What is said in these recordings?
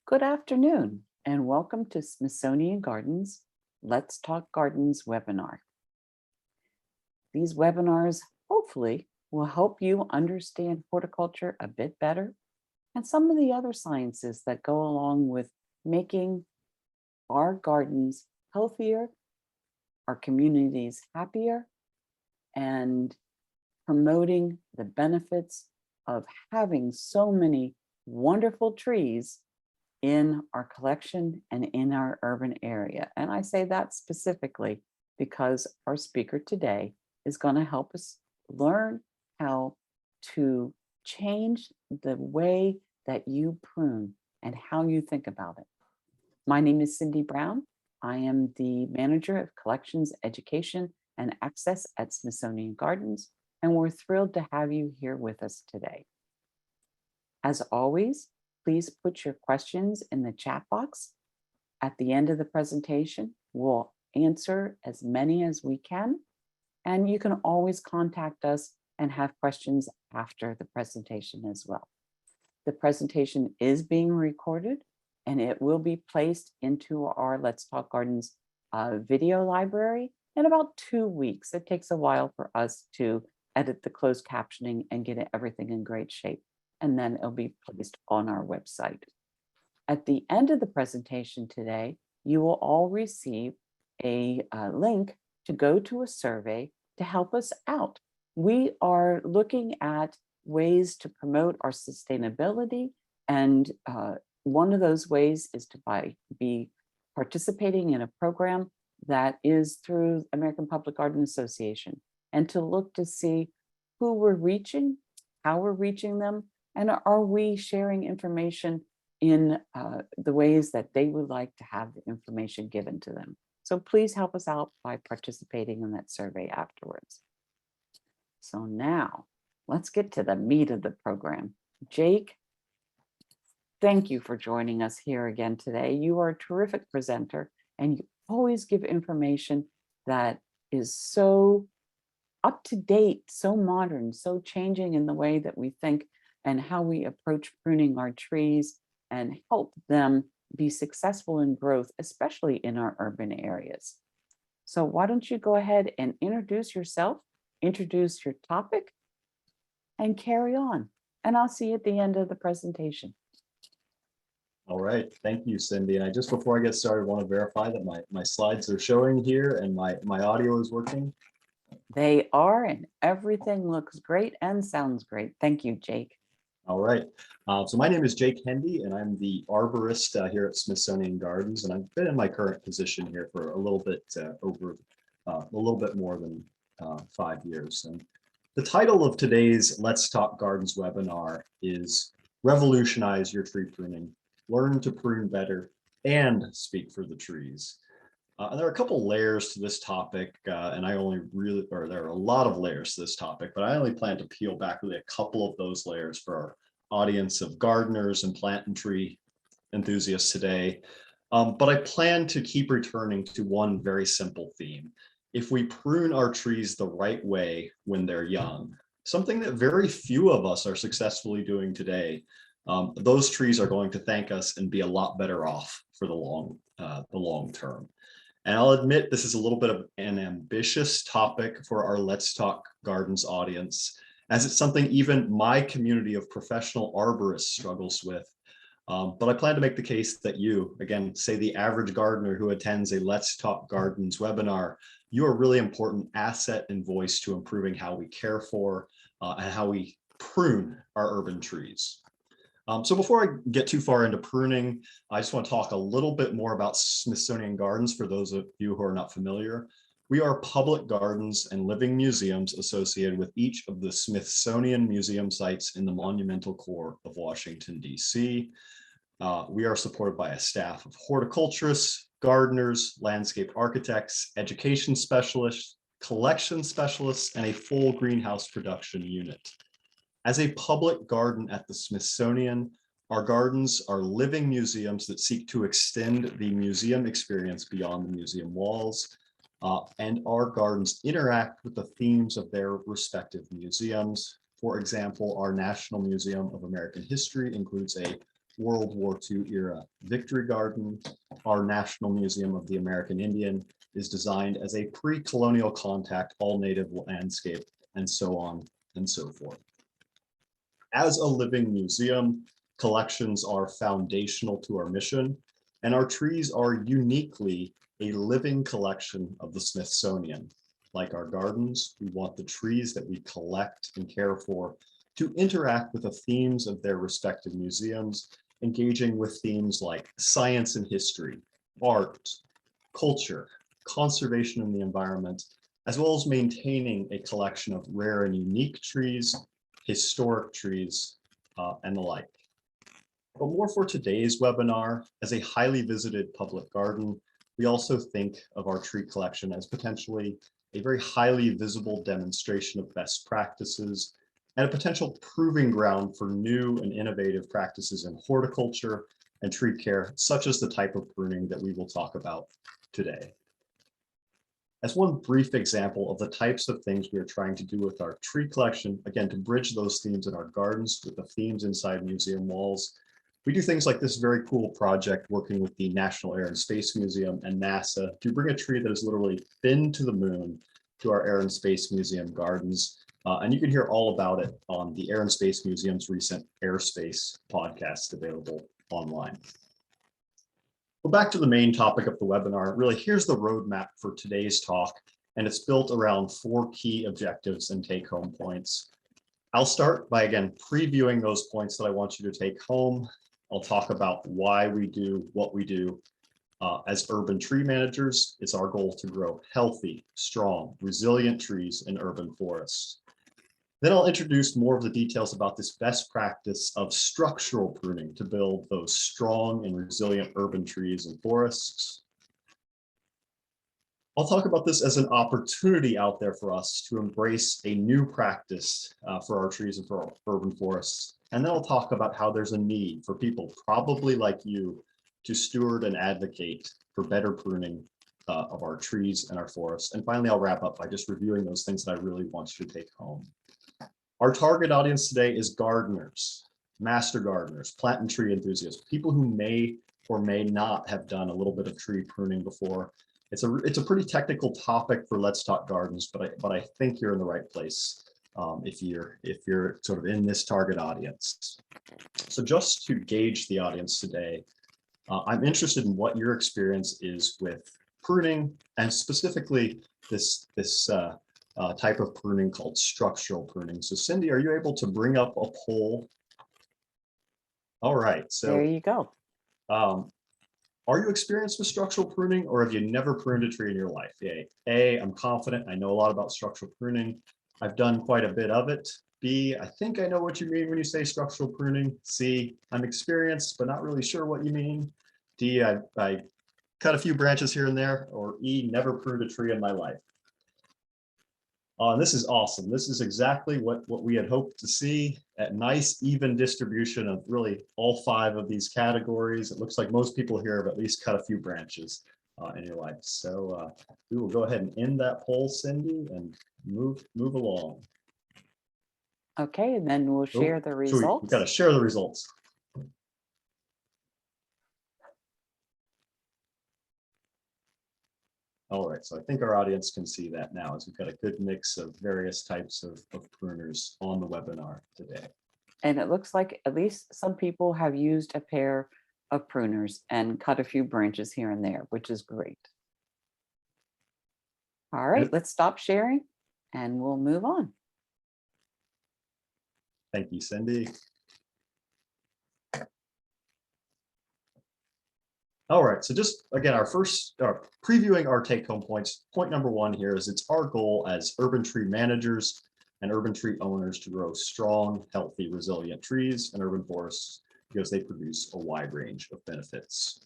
Good afternoon, and welcome to Smithsonian Gardens Let's Talk Gardens webinar. These webinars hopefully will help you understand horticulture a bit better and some of the other sciences that go along with making our gardens healthier, our communities happier, and promoting the benefits of having so many wonderful trees in our collection and in our urban area. And I say that specifically because our speaker today is going to help us learn how to change the way that you prune and how you think about it. My name is Cindy Brown. I am the manager of collections, education, and access at Smithsonian Gardens, and we're thrilled to have you here with us today. As always, please put your questions in the chat box. At the end of the presentation, we'll answer as many as we can, and you can always contact us and have questions after the presentation as well. The presentation is being recorded, and it will be placed into our Let's Talk Gardens video library in about 2 weeks. It takes a while for us to edit the closed captioning and get everything in great shape, and then it'll be placed on our website. At the end of the presentation today, you will all receive a link to go to a survey to help us out. We are looking at ways to promote our sustainability, and one of those ways is to be participating in a program that is through American Public Garden Association, and to look to see who we're reaching, how we're reaching them, and are we sharing information in the ways that they would like to have the information given to them. So please help us out by participating in that survey afterwards. So now let's get to the meat of the program. Jake, thank you for joining us here again today. You are a terrific presenter, and you always give information that is so up to date, so modern, so changing in the way that we think and how we approach pruning our trees and help them be successful in growth, especially in our urban areas. So why don't you go ahead and introduce yourself, introduce your topic, and carry on. And I'll see you at the end of the presentation. All right, thank you, Cindy. And just before I get started, I want to verify that my slides are showing here and my audio is working. They are, and everything looks great and sounds great. Thank you, Jake. All right, so my name is Jake Hendy, and I'm the arborist here at Smithsonian Gardens, and I've been in my current position here for a little bit more than 5 years. And the title of today's Let's Talk Gardens webinar is Revolutionize Your Tree Pruning, Learn to Prune Better, and Speak for the Trees. And there are a couple layers to this topic, and there are a lot of layers to this topic, but I only plan to peel back really a couple of those layers for our audience of gardeners and plant and tree enthusiasts today. But I plan to keep returning to one very simple theme. If we prune our trees the right way when they're young, something that very few of us are successfully doing today, those trees are going to thank us and be a lot better off for the long term. And I'll admit this is a little bit of an ambitious topic for our Let's Talk Gardens audience, as it's something even my community of professional arborists struggles with. But I plan to make the case that you, again, say the average gardener who attends a Let's Talk Gardens webinar, you are a really important asset and voice to improving how we care for and how we prune our urban trees. So before I get too far into pruning, I just want to talk a little bit more about Smithsonian Gardens for those of you who are not familiar. We are public gardens and living museums associated with each of the Smithsonian museum sites in the monumental core of Washington, D.C. We are supported by a staff of horticulturists, gardeners, landscape architects, education specialists, collection specialists, and a full greenhouse production unit. As a public garden at the Smithsonian, our gardens are living museums that seek to extend the museum experience beyond the museum walls, and our gardens interact with the themes of their respective museums. For example, our National Museum of American History includes a World War II era Victory Garden. Our National Museum of the American Indian is designed as a pre-colonial contact, all native landscape, and so on and so forth. As a living museum, collections are foundational to our mission, and our trees are uniquely a living collection of the Smithsonian. Like our gardens, we want the trees that we collect and care for to interact with the themes of their respective museums, engaging with themes like science and history, art, culture, conservation in the environment, as well as maintaining a collection of rare and unique trees, historic trees, and the like. But more for today's webinar, as a highly visited public garden, we also think of our tree collection as potentially a very highly visible demonstration of best practices and a potential proving ground for new and innovative practices in horticulture and tree care, such as the type of pruning that we will talk about today. As one brief example of the types of things we are trying to do with our tree collection, again, to bridge those themes in our gardens with the themes inside museum walls, we do things like this very cool project working with the National Air and Space Museum and NASA to bring a tree that has literally been to the moon to our Air and Space Museum gardens. And you can hear all about it on the Air and Space Museum's recent Airspace podcast available online. Well, back to the main topic of the webinar, really here's the roadmap for today's talk, and it's built around 4 key objectives and take-home points. I'll start by, again, previewing those points that I want you to take home. I'll talk about why we do what we do. As urban tree managers, it's our goal to grow healthy, strong, resilient trees in urban forests. Then I'll introduce more of the details about this best practice of structural pruning to build those strong and resilient urban trees and forests. I'll talk about this as an opportunity out there for us to embrace a new practice for our trees and for our urban forests. And then I'll talk about how there's a need for people probably like you to steward and advocate for better pruning of our trees and our forests. And finally, I'll wrap up by just reviewing those things that I really want you to take home. Our target audience today is gardeners, master gardeners, plant and tree enthusiasts, people who may or may not have done a little bit of tree pruning before. It's a pretty technical topic for Let's Talk Gardens, but I think you're in the right place if you're sort of in this target audience. So just to gauge the audience today, I'm interested in what your experience is with pruning, and specifically this type of pruning called structural pruning. So Cindy, are you able to bring up a poll? All right, so There you go. Are you experienced with structural pruning, or have you never pruned a tree in your life? Yay. A, I'm confident. I know a lot about structural pruning. I've done quite a bit of it. B, I think I know what you mean when you say structural pruning. C, I'm experienced, but not really sure what you mean. D, I cut a few branches here and there. Or E, never pruned a tree in my life. This is awesome. This is exactly what we had hoped to see, a nice even distribution of really all 5 of these categories. It looks like most people here have at least cut a few branches in your life. So we will go ahead and end that poll, Cindy, and move along. Okay, and then we'll share the results. We've got to share the results. All right, so I think our audience can see that now, as we've got a good mix of various types of pruners on the webinar today. And it looks like at least some people have used a pair of pruners and cut a few branches here and there, which is great. All right, let's stop sharing and we'll move on. Thank you, Cindy. All right, so just again, our first previewing our take-home points. Point number 1 here is it's our goal as urban tree managers and urban tree owners to grow strong, healthy, resilient trees and urban forests because they produce a wide range of benefits.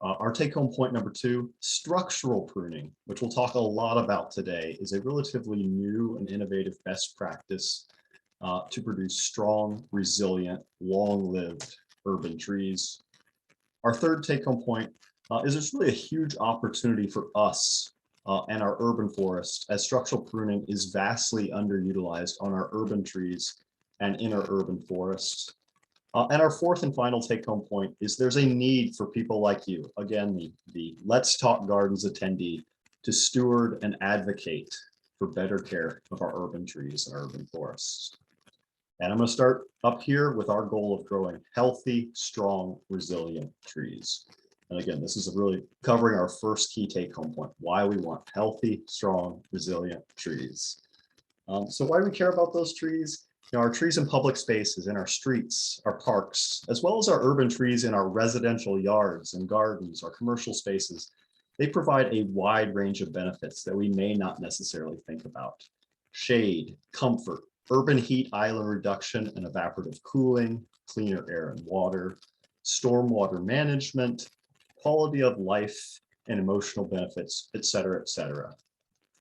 Our take-home point number 2, structural pruning, which we'll talk a lot about today, is a relatively new and innovative best practice to produce strong, resilient, long-lived urban trees. Our third take-home point is there's really a huge opportunity for us and our urban forest, as structural pruning is vastly underutilized on our urban trees and in our urban forests. And our fourth and final take-home point is there's a need for people like you, again, the Let's Talk Gardens attendee, to steward and advocate for better care of our urban trees and urban forests. And I'm going to start up here with our goal of growing healthy, strong, resilient trees. And again, this is really covering our first key take-home point, why we want healthy, strong, resilient trees. So why do we care about those trees? You know, our trees in public spaces, in our streets, our parks, as well as our urban trees in our residential yards and gardens, our commercial spaces, they provide a wide range of benefits that we may not necessarily think about. Shade, comfort, urban heat island reduction and evaporative cooling, cleaner air and water, stormwater management, quality of life and emotional benefits, et cetera, et cetera.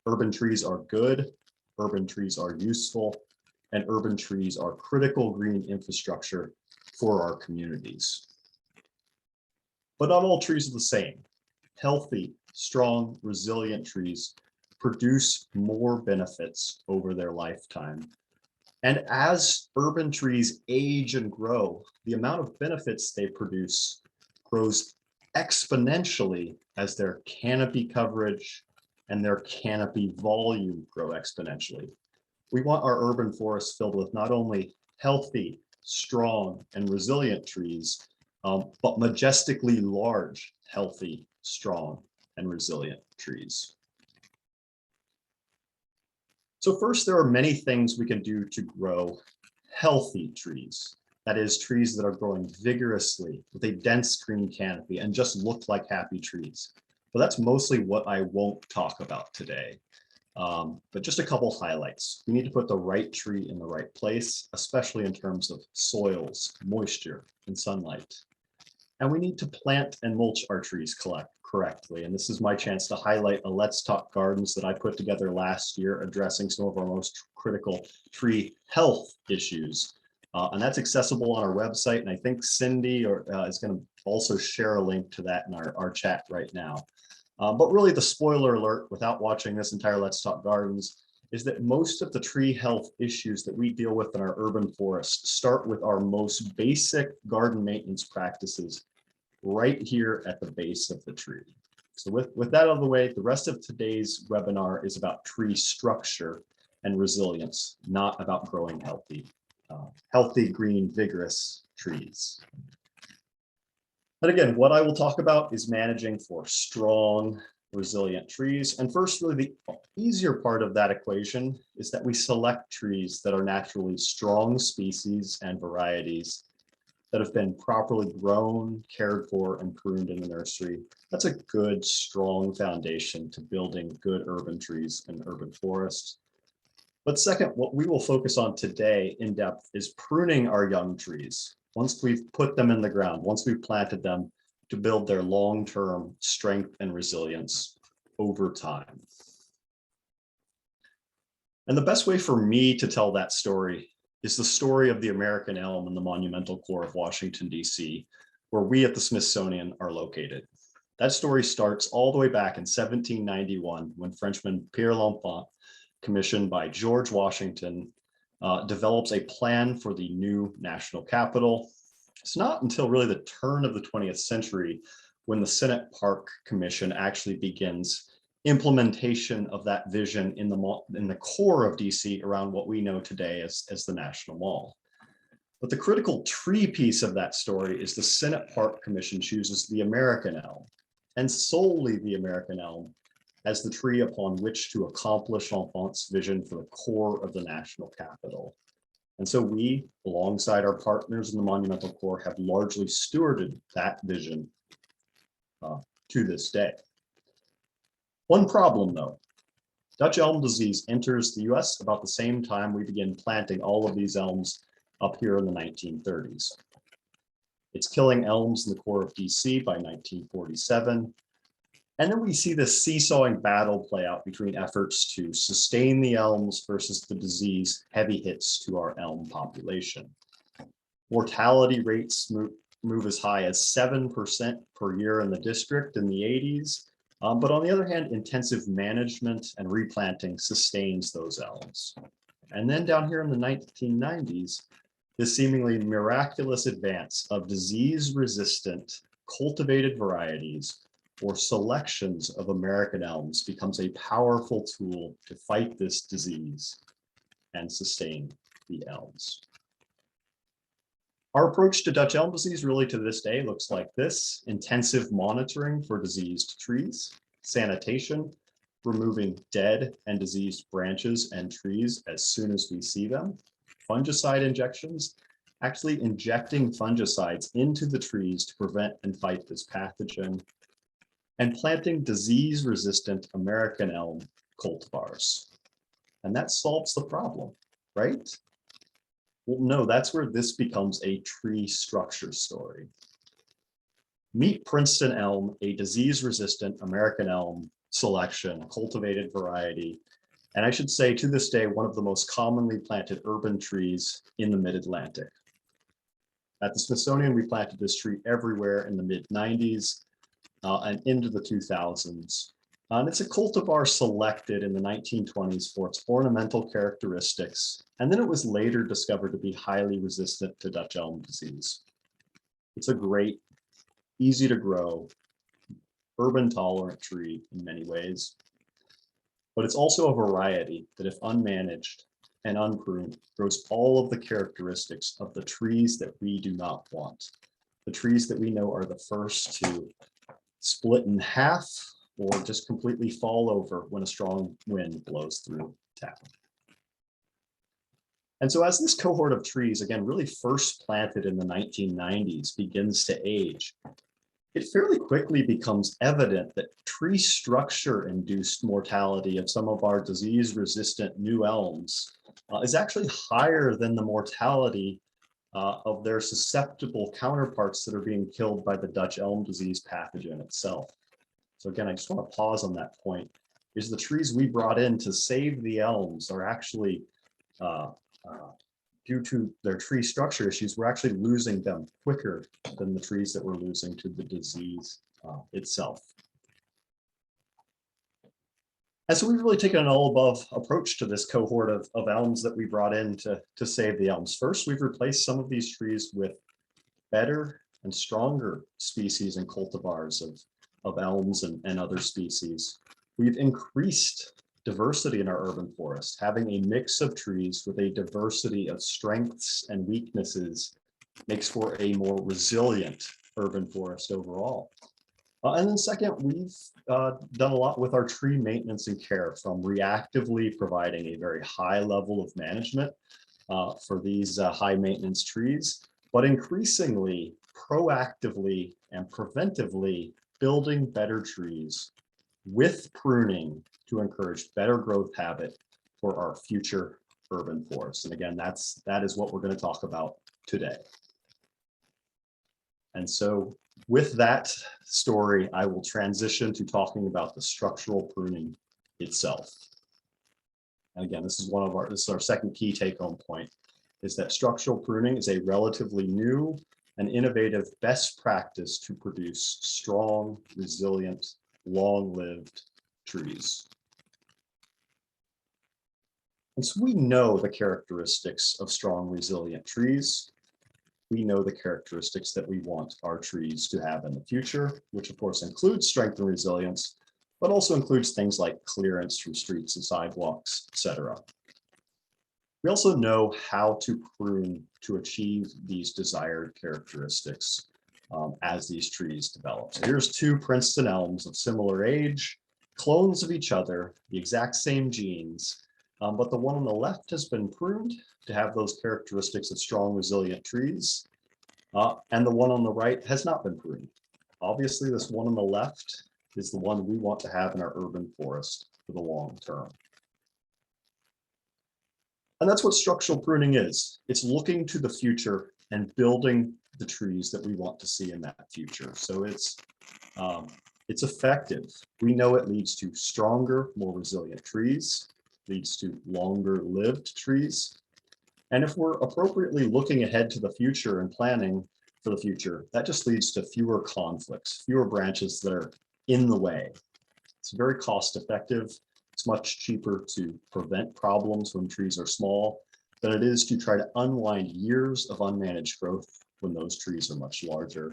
Urban trees are good, urban trees are useful, and urban trees are critical green infrastructure for our communities. But not all trees are the same. Healthy, strong, resilient trees produce more benefits over their lifetime. And as urban trees age and grow, the amount of benefits they produce grows exponentially as their canopy coverage and their canopy volume grow exponentially. We want our urban forests filled with not only healthy, strong, and resilient trees, but majestically large, healthy, strong, and resilient trees. So first, there are many things we can do to grow healthy trees. That is, trees that are growing vigorously with a dense green canopy and just look like happy trees. But that's mostly what I won't talk about today. But just a couple highlights. We need to put the right tree in the right place, especially in terms of soils, moisture, and sunlight. And we need to plant and mulch our trees correctly. And this is my chance to highlight a Let's Talk Gardens that I put together last year addressing some of our most critical tree health issues. And that's accessible on our website. And I think Cindy is going to also share a link to that in our chat right now. But really the spoiler alert, without watching this entire Let's Talk Gardens, is that most of the tree health issues that we deal with in our urban forests start with our most basic garden maintenance practices right here at the base of the tree. So with that out of the way, the rest of today's webinar is about tree structure and resilience, not about growing healthy, green, vigorous trees. And again, what I will talk about is managing for strong, resilient trees. And first, really the easier part of that equation is that we select trees that are naturally strong species and varieties that have been properly grown, cared for, and pruned in the nursery. That's a good, strong foundation to building good urban trees and urban forests. But second, what we will focus on today in depth is pruning our young trees. Once we've put them in the ground, once we've planted them, to build their long-term strength and resilience over time. And the best way for me to tell that story is the story of the American elm in the monumental core of Washington, D.C., where we at the Smithsonian are located. That story starts all the way back in 1791 when Frenchman Pierre L'Enfant, commissioned by George Washington, develops a plan for the new national capital. It's not until really the turn of the 20th century when the Senate Park Commission actually begins implementation of that vision in the core of DC around what we know today as the National Mall. But the critical tree piece of that story is the Senate Park Commission chooses the American elm, and solely the American elm, as the tree upon which to accomplish L'Enfant's vision for the core of the national capital. And so we, alongside our partners in the Monumental Corps, have largely stewarded that vision to this day. One problem though, Dutch elm disease enters the US about the same time we begin planting all of these elms up here in the 1930s. It's killing elms in the core of DC by 1947. And then we see this seesawing battle play out between efforts to sustain the elms versus the disease heavy hits to our elm population. Mortality rates move as high as 7% per year in the district in the 80s. But on the other hand, intensive management and replanting sustains those elms. And then down here in the 1990s, this seemingly miraculous advance of disease-resistant cultivated varieties or selections of American elms becomes a powerful tool to fight this disease and sustain the elms. Our approach to Dutch elm disease really to this day looks like this: intensive monitoring for diseased trees, sanitation, removing dead and diseased branches and trees as soon as we see them, fungicide injections, actually injecting fungicides into the trees to prevent and fight this pathogen, and planting disease-resistant American elm cultivars. And that solves the problem, right? Well, no, that's where this becomes a tree structure story. Meet Princeton elm, a disease-resistant American elm selection, a cultivated variety, and I should say to this day, one of the most commonly planted urban trees in the mid-Atlantic. At the Smithsonian, we planted this tree everywhere in the mid-90s and into the 2000s. And it's a cultivar selected in the 1920s for its ornamental characteristics, and then it was later discovered to be highly resistant to Dutch elm disease. It's a great, easy to grow, urban tolerant tree in many ways, but it's also a variety that, if unmanaged and unpruned, grows all of the characteristics of the trees that we do not want. The trees that we know are the first to split in half or just completely fall over when a strong wind blows through town. And so as this cohort of trees, again, really first planted in the 1990s, begins to age, it fairly quickly becomes evident that tree structure-induced mortality of some of our disease-resistant new elms is actually higher than the mortality of their susceptible counterparts that are being killed by the Dutch elm disease pathogen itself. So again, I just want to pause on that point. Is the trees we brought in to save the elms are actually, due to their tree structure issues, we're actually losing them quicker than the trees that we're losing to the disease itself. And so we've really taken an all above approach to this cohort of elms that we brought in to save the elms. First, we've replaced some of these trees with better and stronger species and cultivars of elms and other species. We've increased diversity in our urban forest, having a mix of trees with a diversity of strengths and weaknesses makes for a more resilient urban forest overall. And then second, we've done a lot with our tree maintenance and care, from reactively providing a very high level of management for these high maintenance trees, but increasingly proactively and preventively building better trees with pruning to encourage better growth habit for our future urban forests. And again, that is what we're going to talk about today. And so with that story, I will transition to talking about the structural pruning itself. And again, this is our second key take-home point, is that structural pruning is a relatively new and innovative best practice to produce strong, resilient, long-lived trees. And so we know the characteristics of strong, resilient trees. We know the characteristics that we want our trees to have in the future, which of course includes strength and resilience, but also includes things like clearance from streets and sidewalks, etc. We also know how to prune to achieve these desired characteristics as these trees develop. So here's two Princeton elms of similar age, clones of each other, the exact same genes, but the one on the left has been pruned to have those characteristics of strong, resilient trees, and the one on the right has not been pruned. Obviously, this one on the left is the one we want to have in our urban forest for the long term. And that's what structural pruning is. It's looking to the future and building the trees that we want to see in that future. So it's effective. We know it leads to stronger, more resilient trees, leads to longer lived trees. And if we're appropriately looking ahead to the future and planning for the future, that just leads to fewer conflicts, fewer branches that are in the way. It's very cost effective. It's much cheaper to prevent problems when trees are small than it is to try to unwind years of unmanaged growth when those trees are much larger.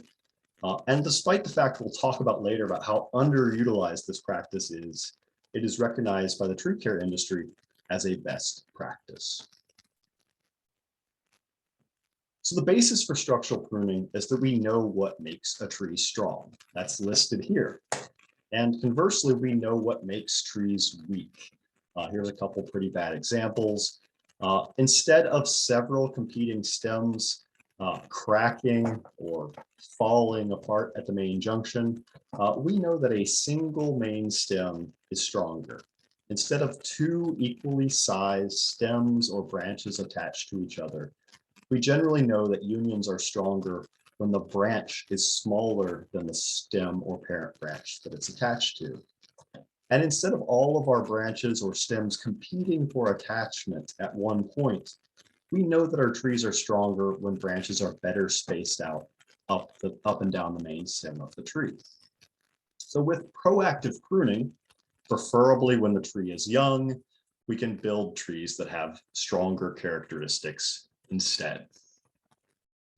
And despite the fact we'll talk about later about how underutilized this practice is, it is recognized by the tree care industry as a best practice. So the basis for structural pruning is that we know what makes a tree strong. That's listed here. And conversely, we know what makes trees weak. Here's a couple pretty bad examples. Instead of several competing stems cracking or falling apart at the main junction, we know that a single main stem is stronger. Instead of two equally sized stems or branches attached to each other, we generally know that unions are stronger when the branch is smaller than the stem or parent branch that it's attached to. And instead of all of our branches or stems competing for attachment at one point, we know that our trees are stronger when branches are better spaced out up and down the main stem of the tree. So with proactive pruning, preferably when the tree is young, we can build trees that have stronger characteristics instead.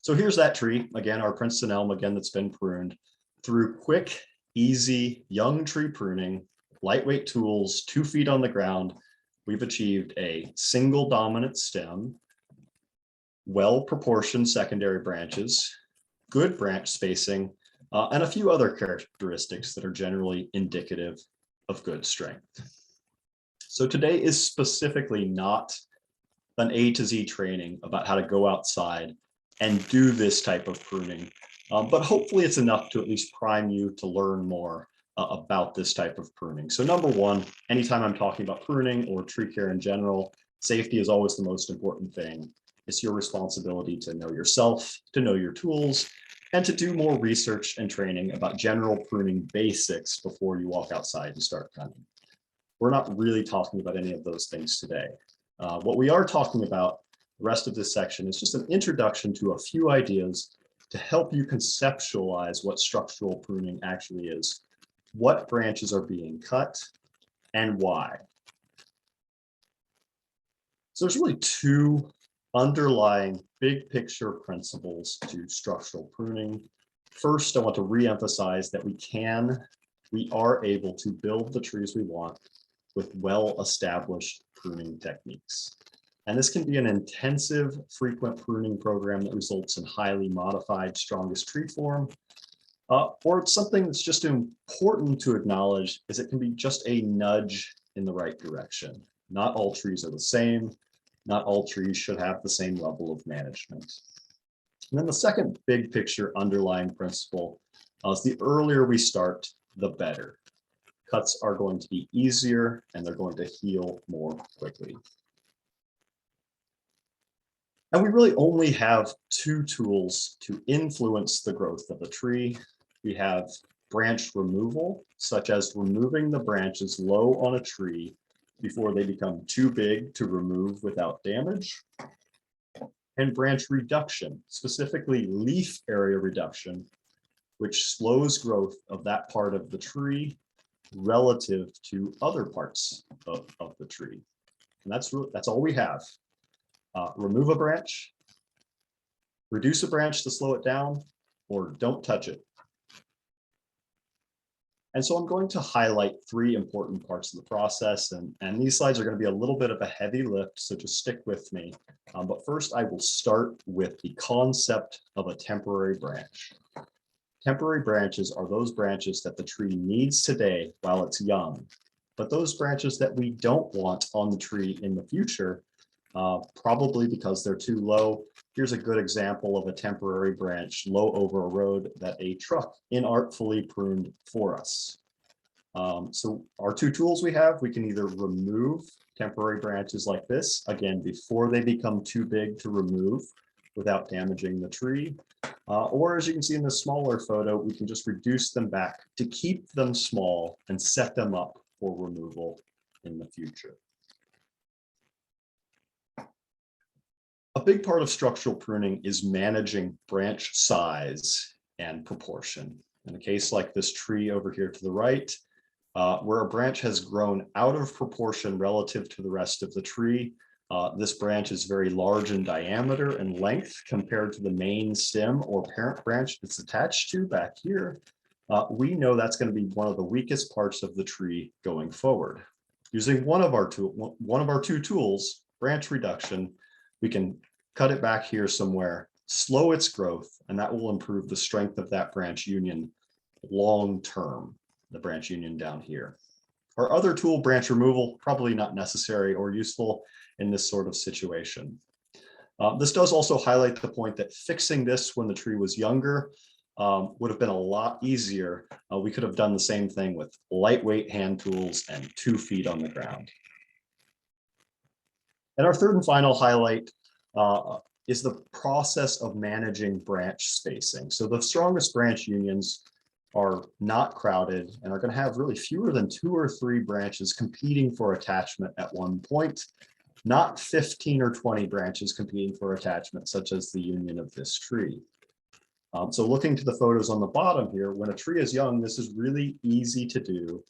So here's that tree, again, our Princeton elm, again, that's been pruned. Through quick, easy, young tree pruning, lightweight tools, 2 feet on the ground, we've achieved a single dominant stem, well-proportioned secondary branches, good branch spacing, and a few other characteristics that are generally indicative of good strength. So today is specifically not an A to Z training about how to go outside and do this type of pruning, but hopefully it's enough to at least prime you to learn more about this type of pruning. So number one, anytime I'm talking about pruning or tree care in general, safety is always the most important thing. It's your responsibility to know yourself, to know your tools, and to do more research and training about general pruning basics before you walk outside and start cutting. We're not really talking about any of those things today. What we are talking about, the rest of this section, is just an introduction to a few ideas to help you conceptualize what structural pruning actually is, what branches are being cut, and why. So there's really two underlying big picture principles to structural pruning. First, I want to re-emphasize that we are able to build the trees we want with well-established pruning techniques. And this can be an intensive, frequent pruning program that results in highly modified, strongest tree form, or it's something that's just important to acknowledge is it can be just a nudge in the right direction. Not all trees are the same. Not all trees should have the same level of management. And then the second big picture underlying principle is the earlier we start, the better. Cuts are going to be easier and they're going to heal more quickly. And we really only have two tools to influence the growth of a tree. We have branch removal, such as removing the branches low on a tree before they become too big to remove without damage, and branch reduction, specifically leaf area reduction, which slows growth of that part of the tree relative to other parts of the tree. And that's all we have. Remove a branch, reduce a branch to slow it down, or don't touch it. And so I'm going to highlight 3 important parts of the process, and these slides are going to be a little bit of a heavy lift, so just stick with me. But first, I will start with the concept of a temporary branch. Temporary branches are those branches that the tree needs today while it's young, but those branches that we don't want on the tree in the future, probably because they're too low. Here's a good example of a temporary branch low over a road that a truck inartfully pruned for us. So our 2 tools we have, we can either remove temporary branches like this, again, before they become too big to remove without damaging the tree. Or as you can see in the smaller photo, we can just reduce them back to keep them small and set them up for removal in the future. A big part of structural pruning is managing branch size and proportion. In a case like this tree over here to the right, where a branch has grown out of proportion relative to the rest of the tree, This branch is very large in diameter and length compared to the main stem or parent branch it's attached to back here. We know that's going to be one of the weakest parts of the tree going forward. Using one of our two tools, branch reduction, we can cut it back here somewhere, slow its growth, and that will improve the strength of that branch union long term, the branch union down here. Our other tool, branch removal, probably not necessary or useful in this sort of situation. This does also highlight the point that fixing this when the tree was younger would have been a lot easier. We could have done the same thing with lightweight hand tools and 2 feet on the ground. And our third and final highlight is the process of managing branch spacing. So the strongest branch unions are not crowded and are going to have really fewer than 2 or 3 branches competing for attachment at one point, not 15 or 20 branches competing for attachment, such as the union of this tree. So looking to the photos on the bottom here, when a tree is young, this is really easy to do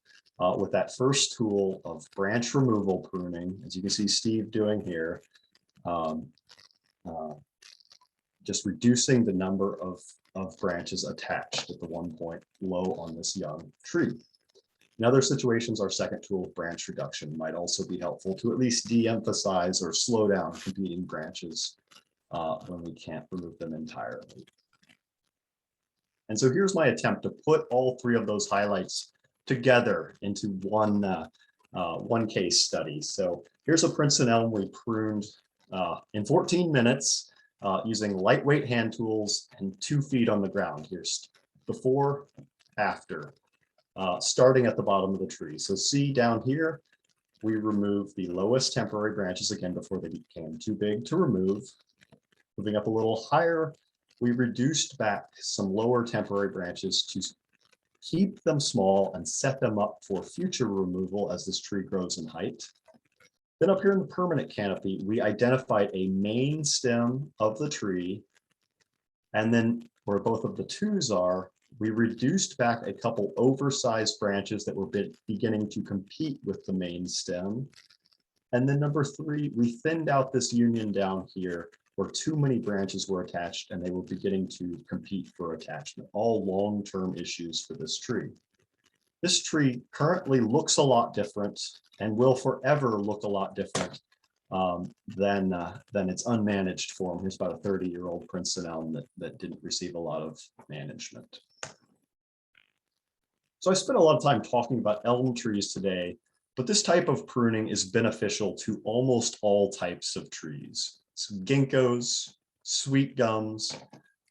with that first tool of branch removal pruning, as you can see Steve doing here, just reducing the number of branches attached at the one point low on this young tree. In other situations, our second tool of branch reduction might also be helpful to at least de-emphasize or slow down competing branches when we can't remove them entirely. And so here's my attempt to put all 3 of those highlights together into one case study. So here's a Princeton elm we pruned in 14 minutes using lightweight hand tools and 2 feet on the ground. Here's before, after, starting at the bottom of the tree. So see down here, we remove the lowest temporary branches again before they became too big to remove. Moving up a little higher, we reduced back some lower temporary branches to keep them small and set them up for future removal as this tree grows in height. Then up here in the permanent canopy, we identified a main stem of the tree, and then where both of the twos are, we reduced back a couple oversized branches that were beginning to compete with the main stem. And then number 3, we thinned out this union down here where too many branches were attached and they were beginning to compete for attachment, all long-term issues for this tree. This tree currently looks a lot different and will forever look a lot different than its unmanaged form. Here's about a 30-year-old Princeton elm that didn't receive a lot of management. So I spent a lot of time talking about elm trees today, but this type of pruning is beneficial to almost all types of trees. It's ginkgos, sweet gums,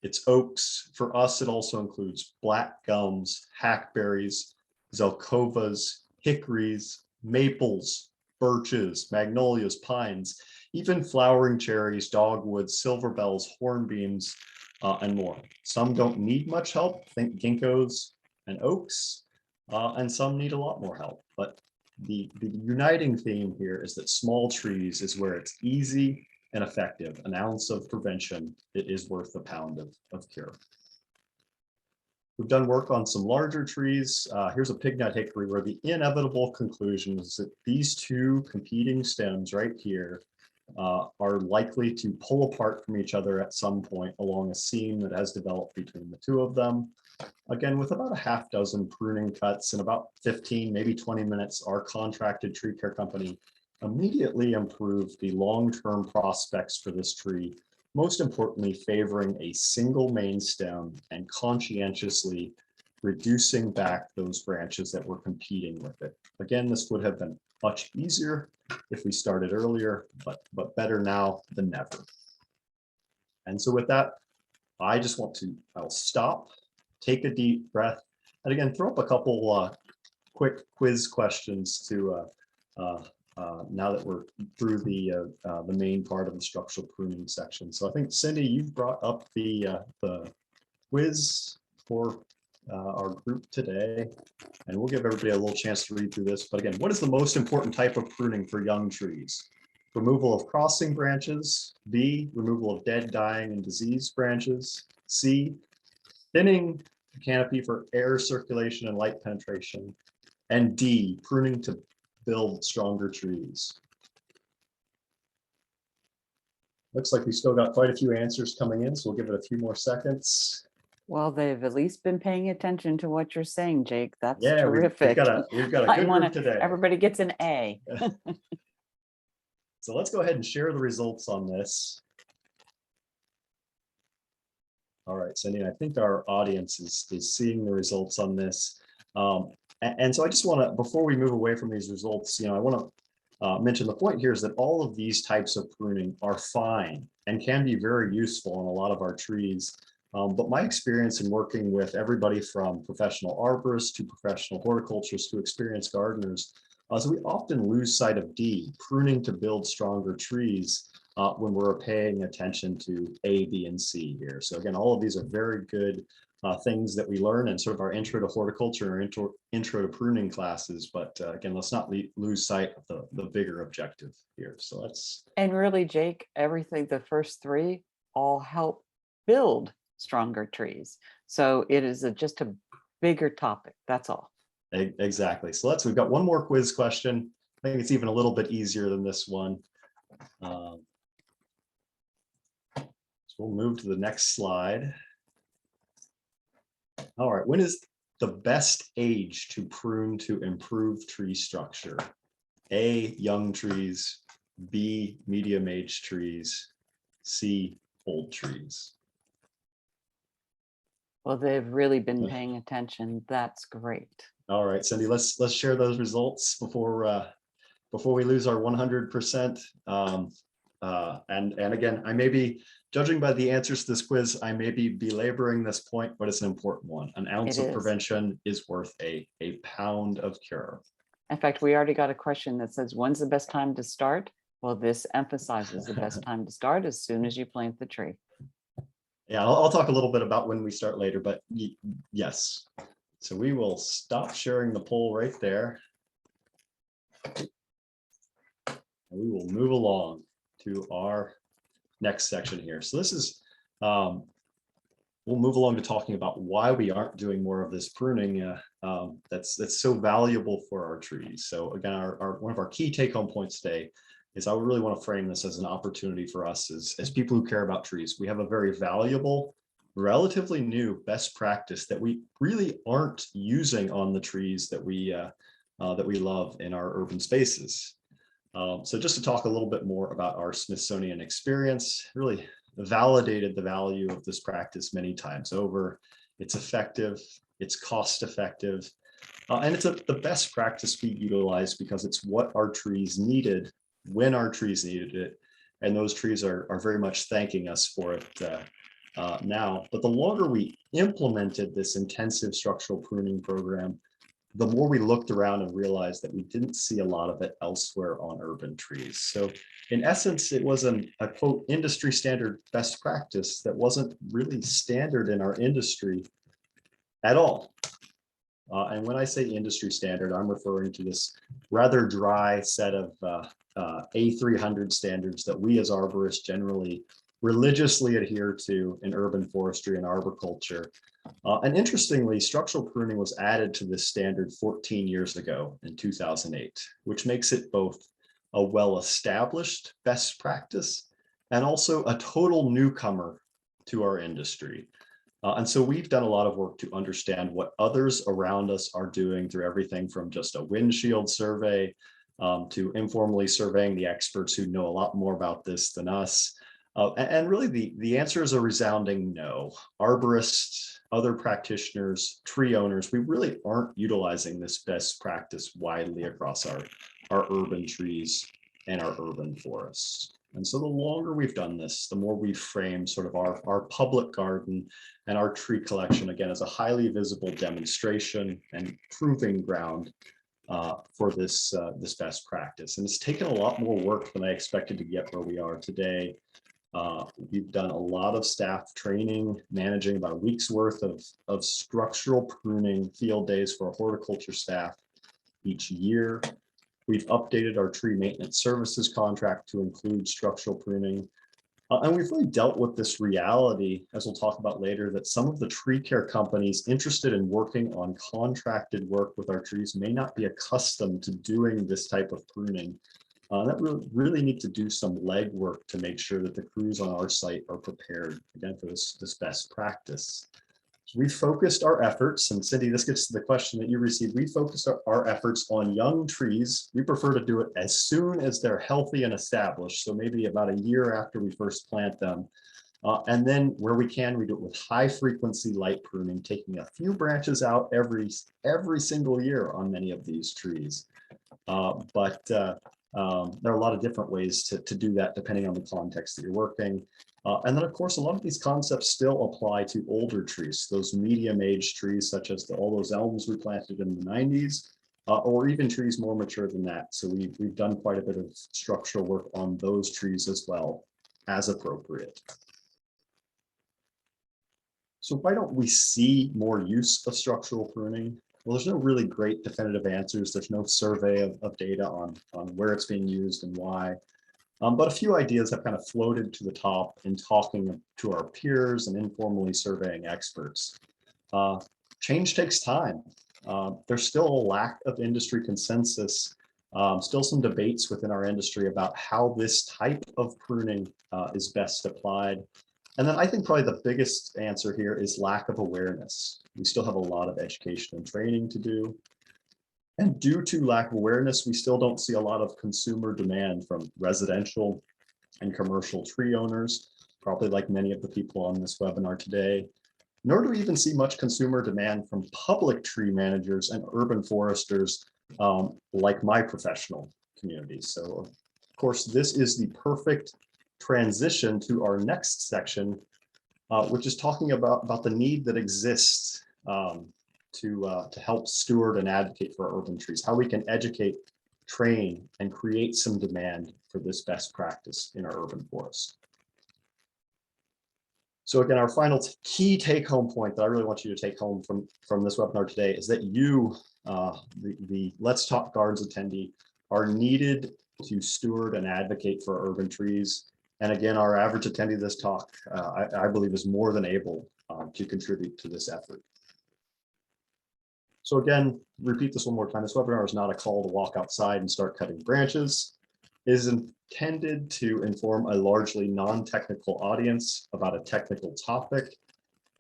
it's oaks. For us, it also includes black gums, hackberries, zelkovas, hickories, maples, birches, magnolias, pines, even flowering cherries, dogwoods, silver bells, hornbeams, and more. Some don't need much help, think ginkgos and oaks, and some need a lot more help. But the uniting theme here is that small trees is where it's easy and effective. An ounce of prevention, it is worth a pound of cure. We've done work on some larger trees. Here's a pignut hickory where the inevitable conclusion is that these 2 competing stems right here are likely to pull apart from each other at some point along a seam that has developed between the 2 of them. Again, with about a half dozen pruning cuts in about 15, maybe 20 minutes, our contracted tree care company immediately improved the long-term prospects for this tree, most importantly, favoring a single main stem and conscientiously reducing back those branches that were competing with it. Again, this would have been much easier if we started earlier, but better now than never. And so with that, I'll stop, take a deep breath, and again, throw up a couple quick quiz questions to now that we're through the main part of the structural pruning section. So I think, Cindy, you've brought up the quiz for our group today, and we'll give everybody a little chance to read through this. But again, what is the most important type of pruning for young trees? Removal of crossing branches. B, removal of dead, dying, and diseased branches. C, thinning the canopy for air circulation and light penetration. And D, pruning to build stronger trees. Looks like we still got quite a few answers coming in, so we'll give it a few more seconds. Well, they've at least been paying attention to what you're saying, Jake. That's Yeah, we've terrific. got a I good want group to, today. everybody gets an A. So let's go ahead and share the results on this. All right, Cindy, I think our audience is seeing the results on this. And so I just want to, before we move away from these results, I want to mention the point here is that all of these types of pruning are fine and can be very useful in a lot of our trees. But my experience in working with everybody from professional arborists to professional horticulturists to experienced gardeners, so we often lose sight of D, pruning to build stronger trees, when we're paying attention to A, B, and C here. So again, all of these are very good things that we learn in sort of our intro to horticulture or intro to pruning classes. But again, let's not lose sight of the bigger objective here. So let's. And really, Jake, everything, the first three all help build stronger trees. So it is just a bigger topic. That's all. Exactly. So we've got one more quiz question. I think it's even a little bit easier than this one. So we'll move to the next slide. All right, when is the best age to prune to improve tree structure? A, young trees, B, medium-aged trees, C, old trees. Well, they've really been paying attention. That's great. All right, Cindy, let's share those results before we lose our 100%. And again, I may be, judging by the answers to this quiz, I may be belaboring this point, but it's an important one. An ounce of prevention is worth a pound of cure. In fact, we already got a question that says, when's the best time to start? Well, this emphasizes the best time to start as soon as you plant the tree. Yeah, I'll talk a little bit about when we start later, but yes. So we will stop sharing the poll right there. And we will move along to our next section here. So this is, we'll move along to talking about why we aren't doing more of this pruning that's so valuable for our trees. So again, one of our key take-home points today is I really want to frame this as an opportunity for us as people who care about trees. We have a very valuable, relatively new best practice that we really aren't using on the trees that we love in our urban spaces. So just to talk a little bit more about our Smithsonian experience, really validated the value of this practice many times over. It's effective, it's cost effective, and it's the best practice we utilize because it's what our trees needed when our trees needed it. And those trees are very much thanking us for it now. But the longer we implemented this intensive structural pruning program, the more we looked around and realized that we didn't see a lot of it elsewhere on urban trees. So in essence, it was a quote industry standard best practice that wasn't really standard in our industry at all. And when I say industry standard, I'm referring to this rather dry set of A300 standards that we as arborists generally religiously adhere to in urban forestry and arboriculture. And interestingly, structural pruning was added to this standard 14 years ago in 2008, which makes it both a well-established best practice and also a total newcomer to our industry. And so we've done a lot of work to understand what others around us are doing through everything from just a windshield survey to informally surveying the experts who know a lot more about this than us. And really the answer is a resounding no. Arborists, other practitioners, tree owners, we really aren't utilizing this best practice widely across our urban trees and our urban forests. And so the longer we've done this, the more we frame sort of our public garden and our tree collection, again, as a highly visible demonstration and proving ground for this best practice. And it's taken a lot more work than I expected to get where we are today. We've done a lot of staff training, managing about a week's worth of structural pruning field days for horticulture staff each year. We've updated our tree maintenance services contract to include structural pruning. And we've really dealt with this reality, as we'll talk about later, that some of the tree care companies interested in working on contracted work with our trees may not be accustomed to doing this type of pruning That really need to do some legwork to make sure that the crews on our site are prepared, again, for this best practice. So we focused our efforts, and Cindy, this gets to the question that you received. We focused our efforts on young trees. We prefer to do it as soon as they're healthy and established, so maybe about a year after we first plant them. And then where we can, we do it with high frequency light pruning, taking a few branches out every single year on many of these trees. There are a lot of different ways to do that depending on the context that you're working. And then, of course, a lot of these concepts still apply to older trees, those medium-aged trees, such as all those elms we planted in the 90s, or even trees more mature than that. So we've done quite a bit of structural work on those trees as well, as appropriate. So why don't we see more use of structural pruning? Well, there's no really great definitive answers. There's no survey of data on where it's being used and why. But a few ideas have kind of floated to the top in talking to our peers and informally surveying experts. Change takes time. There's still a lack of industry consensus, still some debates within our industry about how this type of pruning is best applied. And then I think probably the biggest answer here is lack of awareness. We still have a lot of education and training to do. And due to lack of awareness, we still don't see a lot of consumer demand from residential and commercial tree owners, probably like many of the people on this webinar today. Nor do we even see much consumer demand from public tree managers and urban foresters like my professional community. So, of course, this is the perfect transition to our next section, which is talking about the need that exists to help steward and advocate for our urban trees, how we can educate, train, and create some demand for this best practice in our urban forests. So again, our final key take-home point that I really want you to take home from this webinar today is that you, the Let's Talk Gardens attendee, are needed to steward and advocate for urban trees. And again, our average attendee of this talk, I believe, is more than able to contribute to this effort. So again, repeat this one more time. This webinar is not a call to walk outside and start cutting branches. It is intended to inform a largely non-technical audience about a technical topic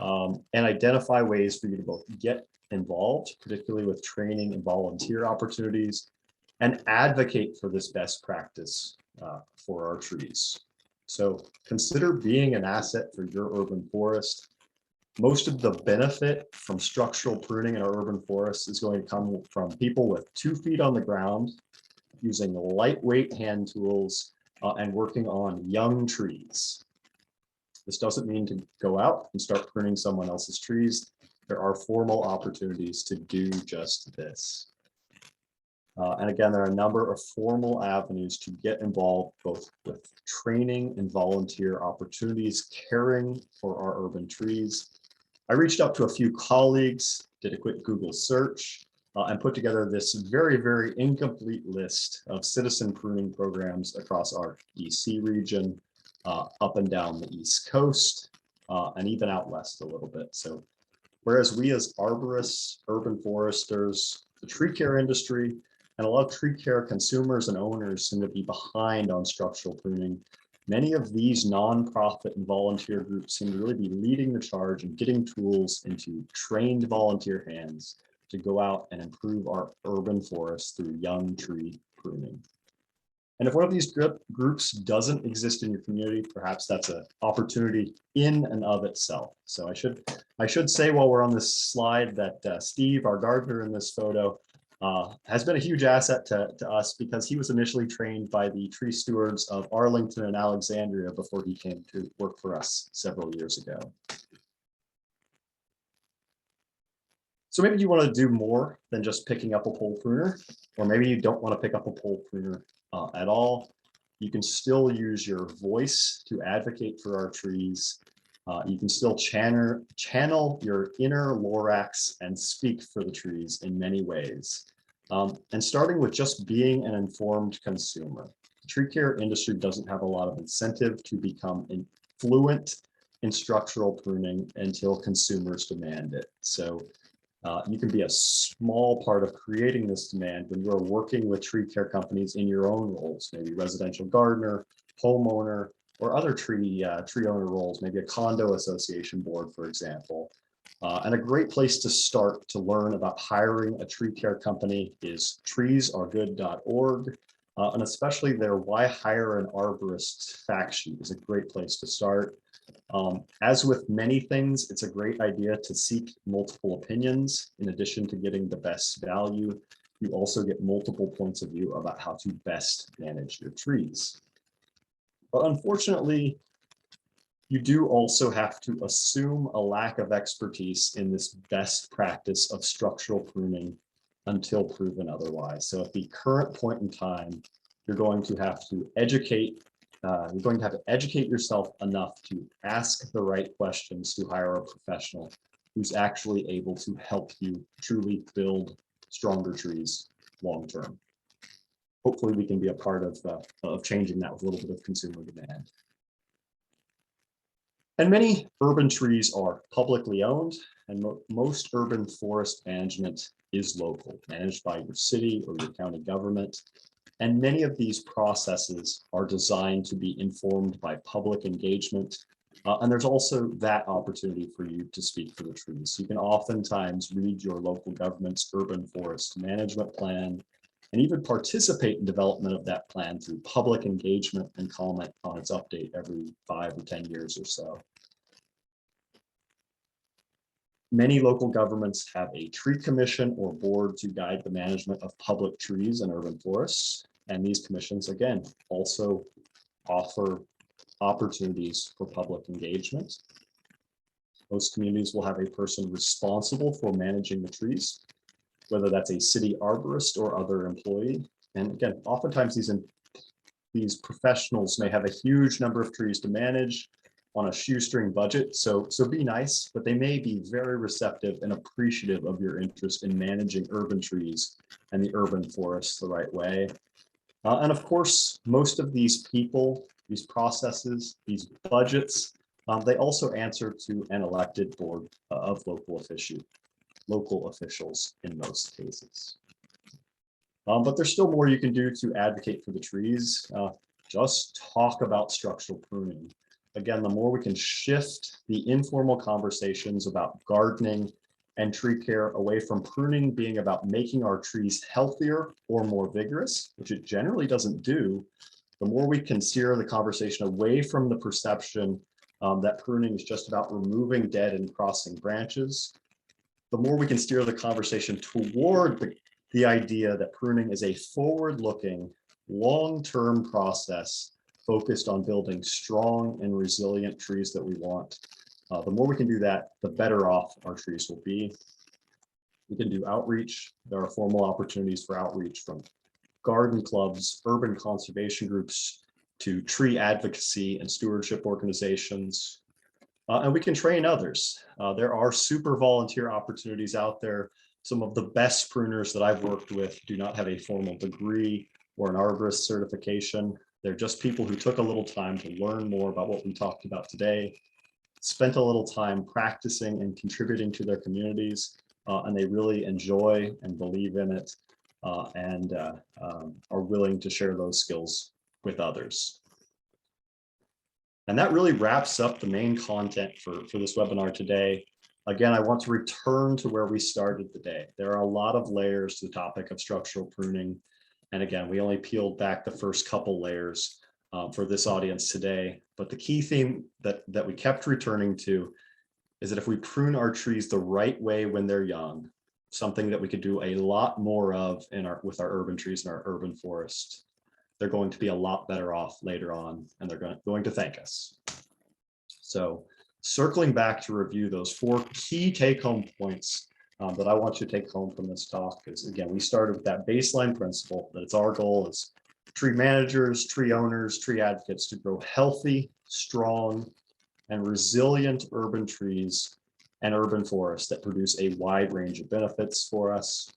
and identify ways for you to both get involved, particularly with training and volunteer opportunities, and advocate for this best practice for our trees. So consider being an asset for your urban forest. Most of the benefit from structural pruning in our urban forests is going to come from people with 2 feet on the ground, using lightweight hand tools and working on young trees. This doesn't mean to go out and start pruning someone else's trees. There are formal opportunities to do just this. And again, there are a number of formal avenues to get involved, both with training and volunteer opportunities, caring for our urban trees. I reached out to a few colleagues, did a quick Google search, and put together this very, very incomplete list of citizen pruning programs across our DC region, up and down the East Coast, and even out west a little bit. So whereas we as arborists, urban foresters, the tree care industry, and a lot of tree care consumers and owners seem to be behind on structural pruning, many of these nonprofit and volunteer groups seem to really be leading the charge and getting tools into trained volunteer hands to go out and improve our urban forests through young tree pruning. And if one of these groups doesn't exist in your community, perhaps that's an opportunity in and of itself. So I should say while we're on this slide that Steve, our gardener in this photo, has been a huge asset to us because he was initially trained by the tree stewards of Arlington and Alexandria before he came to work for us several years ago. So maybe you want to do more than just picking up a pole pruner, or maybe you don't want to pick up a pole pruner at all. You can still use your voice to advocate for our trees. You can still channel your inner Lorax and speak for the trees in many ways. And starting with just being an informed consumer. The tree care industry doesn't have a lot of incentive to become fluent in structural pruning until consumers demand it. So You can be a small part of creating this demand when you're working with tree care companies in your own roles, maybe residential gardener, homeowner, or other tree owner roles, maybe a condo association board, for example. And a great place to start to learn about hiring a tree care company is treesaregood.org. And especially their Why Hire an Arborist fact sheet is a great place to start. As with many things, it's a great idea to seek multiple opinions. In addition to getting the best value, you also get multiple points of view about how to best manage your trees. But unfortunately, you do also have to assume a lack of expertise in this best practice of structural pruning until proven otherwise. So at the current point in time, you're going to have to educate yourself enough to ask the right questions to hire a professional who's actually able to help you truly build stronger trees long term. Hopefully we can be a part of changing that with a little bit of consumer demand. And many urban trees are publicly owned, and most urban forest management is local, managed by your city or your county government. And many of these processes are designed to be informed by public engagement. And there's also that opportunity for you to speak for the trees. You can oftentimes read your local government's urban forest management plan and even participate in development of that plan through public engagement and comment on its update every 5 or 10 years or so. Many local governments have a tree commission or board to guide the management of public trees and urban forests. And these commissions, again, also offer opportunities for public engagement. Most communities will have a person responsible for managing the trees, whether that's a city arborist or other employee. And again, oftentimes these professionals may have a huge number of trees to manage on a shoestring budget. So be nice, but they may be very receptive and appreciative of your interest in managing urban trees and the urban forests the right way. And of course, most of these people, these processes, these budgets, they also answer to an elected board of local officials in most cases. But there's still more you can do to advocate for the trees. Just talk about structural pruning. Again, the more we can shift the informal conversations about gardening and tree care away from pruning being about making our trees healthier or more vigorous, which it generally doesn't do, the more we can steer the conversation away from the perception that pruning is just about removing dead and crossing branches, the more we can steer the conversation toward the idea that pruning is a forward-looking, long-term process focused on building strong and resilient trees that we want. The more we can do that, the better off our trees will be. We can do outreach. There are formal opportunities for outreach from garden clubs, urban conservation groups, to tree advocacy and stewardship organizations. And we can train others. There are super volunteer opportunities out there. Some of the best pruners that I've worked with do not have a formal degree or an arborist certification. They're just people who took a little time to learn more about what we talked about today, spent a little time practicing and contributing to their communities, and they really enjoy and believe in it, and are willing to share those skills with others. And that really wraps up the main content for this webinar today. Again, I want to return to where we started the day. There are a lot of layers to the topic of structural pruning. And again, we only peeled back the first couple layers for this audience today. But the key theme that we kept returning to is that if we prune our trees the right way when they're young, something that we could do a lot more of with our urban trees and our urban forests, they're going to be a lot better off later on, and they're going to thank us. So circling back to review those 4 key take-home points that I want you to take home from this talk is, again, we started with that baseline principle that it's our goal as tree managers, tree owners, tree advocates to grow healthy, strong, and resilient urban trees and urban forests that produce a wide range of benefits for us.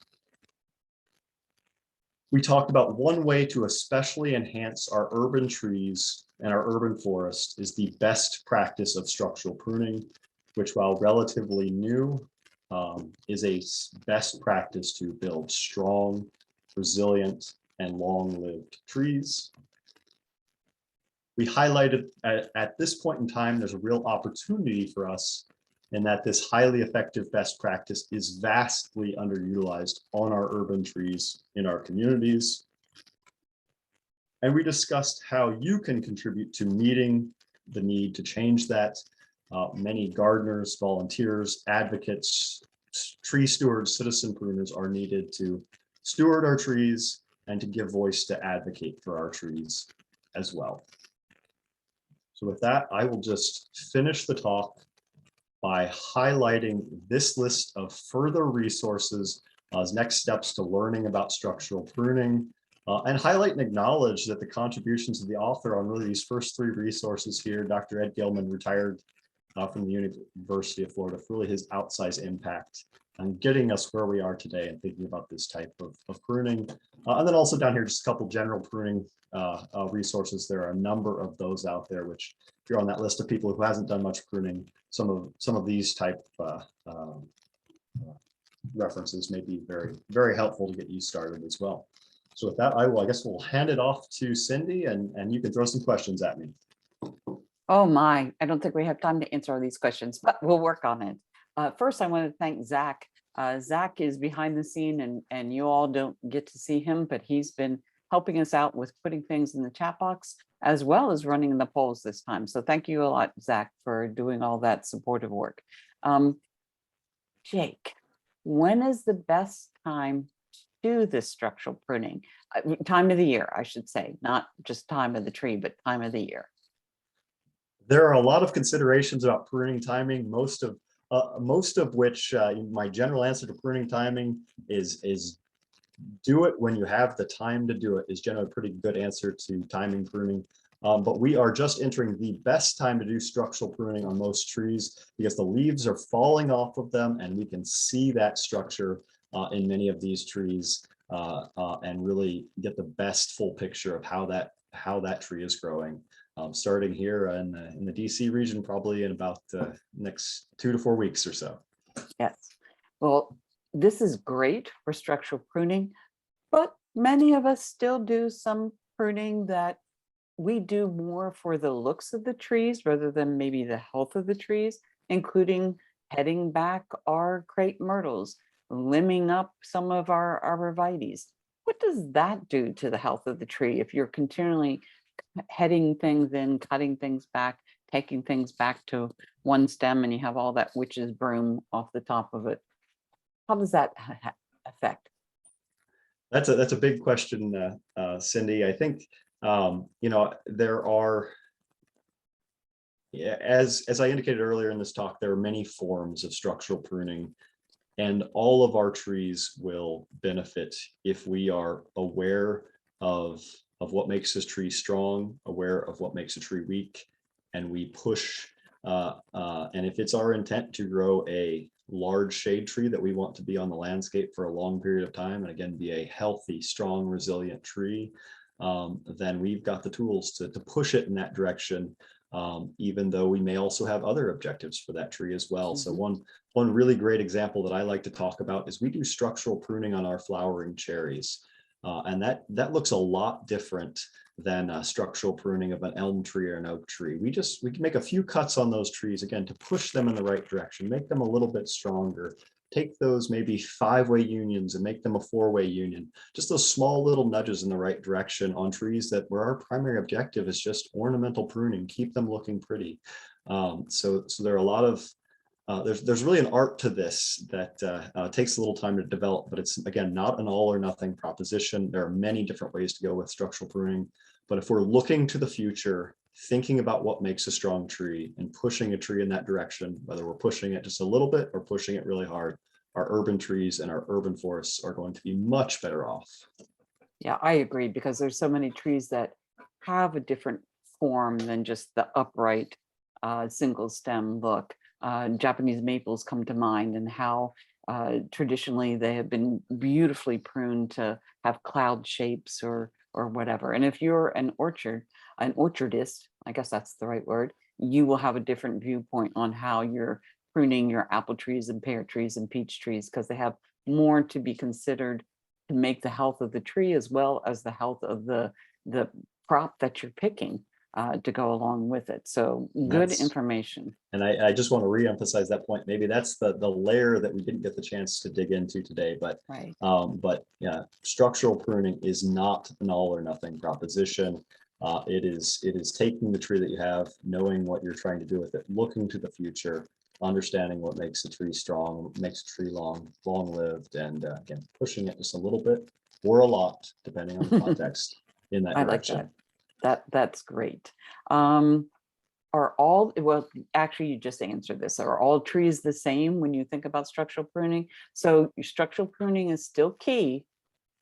We talked about one way to especially enhance our urban trees and our urban forest is the best practice of structural pruning, which, while relatively new, is a best practice to build strong, resilient, and long-lived trees. We highlighted at this point in time, there's a real opportunity for us in that this highly effective best practice is vastly underutilized on our urban trees in our communities. And we discussed how you can contribute to meeting the need to change that. Many gardeners, volunteers, advocates, tree stewards, citizen pruners are needed to steward our trees and to give voice to advocate for our trees as well. So with that, I will just finish the talk by highlighting this list of further resources as next steps to learning about structural pruning, and highlight and acknowledge that the contributions of the author on really these first three resources here, Dr. Ed Gilman, retired from the University of Florida, for really his outsized impact on getting us where we are today and thinking about this type of pruning. And then also down here, just a couple general pruning resources. There are a number of those out there, which if you're on that list of people who hasn't done much pruning, some of these type references may be very, very helpful to get you started as well. So with that, I guess we'll hand it off to Cindy, and you can throw some questions at me. Oh my, I don't think we have time to answer all these questions, but we'll work on it. First, I want to thank Zach. Zach is behind the scene and you all don't get to see him, but he's been helping us out with putting things in the chat box as well as running the polls this time. So thank you a lot, Zach, for doing all that supportive work. Jake, when is the best time to do this structural pruning? Time of the year, I should say, not just time of the tree, but time of the year. There are a lot of considerations about pruning timing, most of which my general answer to pruning timing is do it when you have the time to do it is generally a pretty good answer to timing pruning. But we are just entering the best time to do structural pruning on most trees because the leaves are falling off of them and we can see that structure in many of these trees and really get the best full picture of how that tree is growing. Starting here in the DC region, probably in about the next 2 to 4 weeks or so. Yes. Well, this is great for structural pruning, but many of us still do some pruning that we do more for the looks of the trees rather than maybe the health of the trees, including heading back our crepe myrtles, limbing up some of our arborvitaes. What does that do to the health of the tree if you're continually heading things in, cutting things back, taking things back to one stem, and you have all that witch's broom off the top of it? How does that affect? That's a big question, Cindy. I think there are, as I indicated earlier in this talk, there are many forms of structural pruning, and all of our trees will benefit if we are aware of what makes this tree strong, aware of what makes a tree weak, and we push. And if it's our intent to grow a large shade tree that we want to be on the landscape for a long period of time, and again, be a healthy, strong, resilient tree, then we've got the tools to push it in that direction, even though we may also have other objectives for that tree as well. So one really great example that I like to talk about is we do structural pruning on our flowering cherries. And that looks a lot different than structural pruning of an elm tree or an oak tree. We can make a few cuts on those trees, again, to push them in the right direction, make them a little bit stronger, take those maybe 5-way unions and make them a 4-way union, just those small little nudges in the right direction on trees that where our primary objective is just ornamental pruning, keep them looking pretty. So there are a lot of there's really an art to this that takes a little time to develop, but it's, again, not an all or nothing proposition. There are many different ways to go with structural pruning, but if we're looking to the future, thinking about what makes a strong tree and pushing a tree in that direction, whether we're pushing it just a little bit or pushing it really hard, our urban trees and our urban forests are going to be much better off. Yeah, I agree, because there's so many trees that have a different form than just the upright single stem look. Japanese maples come to mind, and how traditionally they have been beautifully pruned to have cloud shapes or whatever. And if you're an orchardist, I guess that's the right word, you will have a different viewpoint on how you're pruning your apple trees and pear trees and peach trees, because they have more to be considered to make the health of the tree as well as the health of the crop that you're picking to go along with it. So good information. And I just want to reemphasize that point. Maybe that's the layer that we didn't get the chance to dig into today, but Right. Yeah, structural pruning is not an all or nothing proposition. It is taking the tree that you have, knowing what you're trying to do with it, looking to the future, understanding what makes a tree strong, what makes a tree long-lived, and again, pushing it just a little bit or a lot, depending on the context, in that direction. I like that. That's great. Well, actually, you just answered this. Are all trees the same when you think about structural pruning? So structural pruning is still key,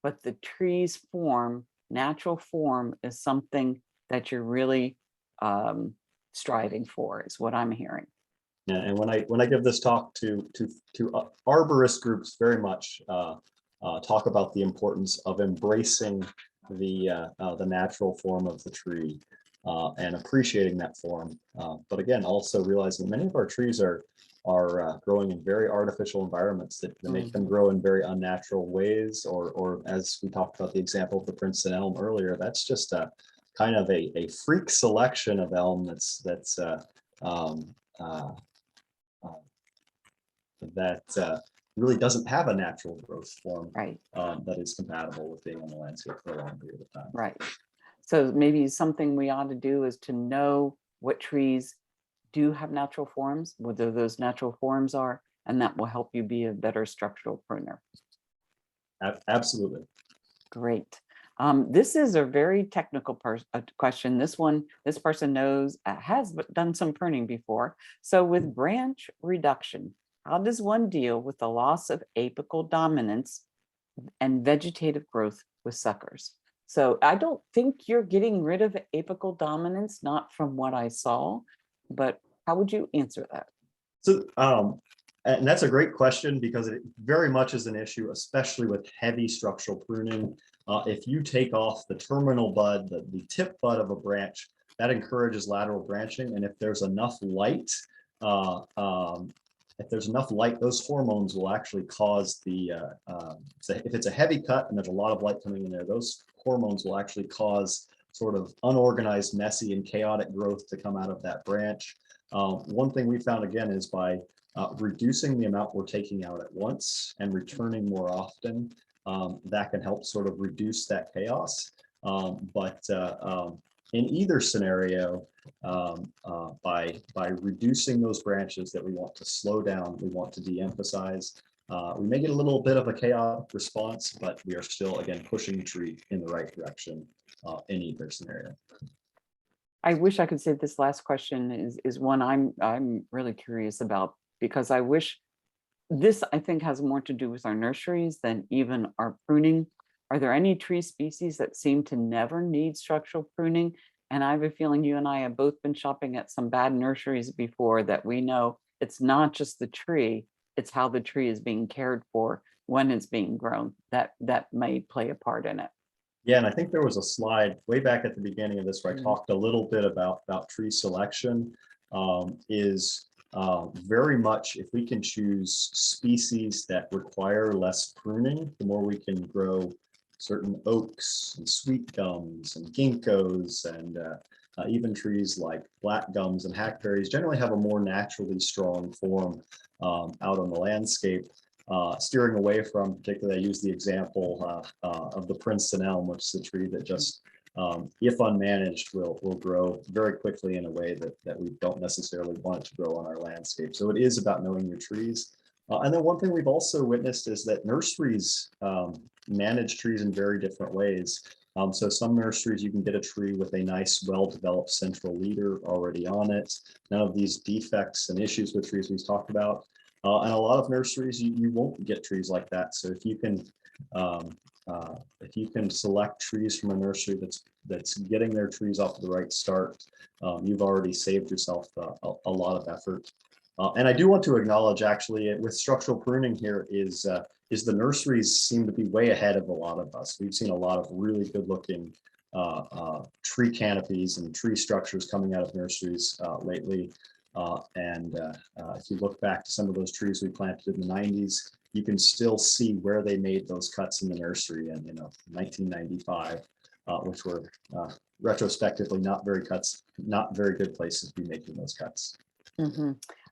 but the tree's form, natural form, is something that you're really striving for, is what I'm hearing. Yeah, and when I give this talk to arborist groups, very much talk about the importance of embracing the natural form of the tree and appreciating that form. But again, also realizing many of our trees are growing in very artificial environments that make them grow in very unnatural ways, or as we talked about the example of the Princeton elm earlier, that's just a kind of a freak selection of elm that really doesn't have a natural growth form that is compatible with being on the landscape for a long period of time. Right. So maybe something we ought to do is to know what trees do have natural forms, whether those natural forms are, and that will help you be a better structural pruner. Absolutely. Great. This is a very technical question. This person knows, has done some pruning before. So with branch reduction, how does one deal with the loss of apical dominance and vegetative growth with suckers? So I don't think you're getting rid of apical dominance, not from what I saw, but how would you answer that? So, and that's a great question, because it very much is an issue, especially with heavy structural pruning. If you take off the terminal bud, the tip bud of a branch, that encourages lateral branching. And if there's enough light, those hormones will actually cause if it's a heavy cut and there's a lot of light coming in there, those hormones will actually cause sort of unorganized, messy, and chaotic growth to come out of that branch. One thing we found, again, is by reducing the amount we're taking out at once and returning more often, that can help sort of reduce that chaos. But in either scenario, by reducing those branches that we want to slow down, we want to de-emphasize, we may get a little bit of a chaotic response, but we are still, again, pushing the tree in the right direction in either scenario. I wish I could say this last question is one I'm really curious about, because I wish this, I think, has more to do with our nurseries than even our pruning. Are there any tree species that seem to never need structural pruning? And I have a feeling you and I have both been shopping at some bad nurseries before, that we know it's not just the tree, it's how the tree is being cared for when it's being grown that may play a part in it. Yeah, and I think there was a slide way back at the beginning of this where I talked a little bit about tree selection. Very much, if we can choose species that require less pruning, the more we can grow certain oaks and sweet gums and ginkgos, and even trees like black gums and hackberries generally have a more naturally strong form out on the landscape. Steering away from, particularly, I use the example of the Princeton elm, which is a tree that just, if unmanaged, will grow very quickly in a way that we don't necessarily want it to grow on our landscape. So it is about knowing your trees. And then one thing we've also witnessed is that nurseries manage trees in very different ways. So some nurseries, you can get a tree with a nice, well-developed central leader already on it. None of these defects and issues with trees we've talked about. And a lot of nurseries, you won't get trees like that. So if you can select trees from a nursery that's getting their trees off to the right start, you've already saved yourself a lot of effort. And I do want to acknowledge, actually, with structural pruning here, is the nurseries seem to be way ahead of a lot of us. We've seen a lot of really good-looking tree canopies and tree structures coming out of nurseries lately. If you look back to some of those trees we planted in the 90s, you can still see where they made those cuts in the nursery in 1995, which were retrospectively not very good places to be making those cuts.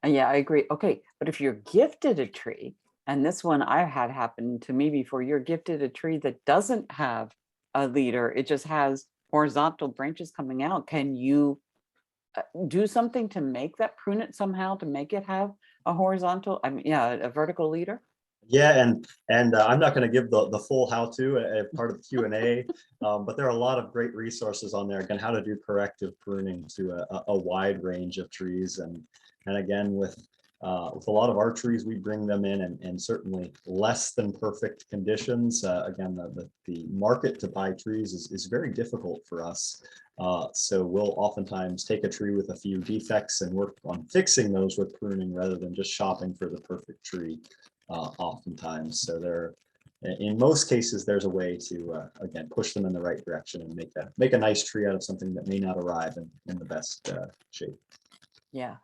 Yeah, I agree. Okay, but if you're gifted a tree, and this one I had happen to me before, you're gifted a tree that doesn't have a leader, it just has horizontal branches coming out. Can you do something to make that, prune it somehow to make it have a horizontal, a vertical leader? Yeah, and I'm not going to give the full how-to as part of the Q&A, but there are a lot of great resources on there, again, how to do corrective pruning to a wide range of trees. And again, with a lot of our trees, we bring them in and certainly less than perfect conditions. Again, the market to buy trees is very difficult for us. So we'll oftentimes take a tree with a few defects and work on fixing those with pruning rather than just shopping for the perfect tree. Oftentimes, so in most cases, there's a way to again push them in the right direction and make a nice tree out of something that may not arrive in the best shape. Yeah,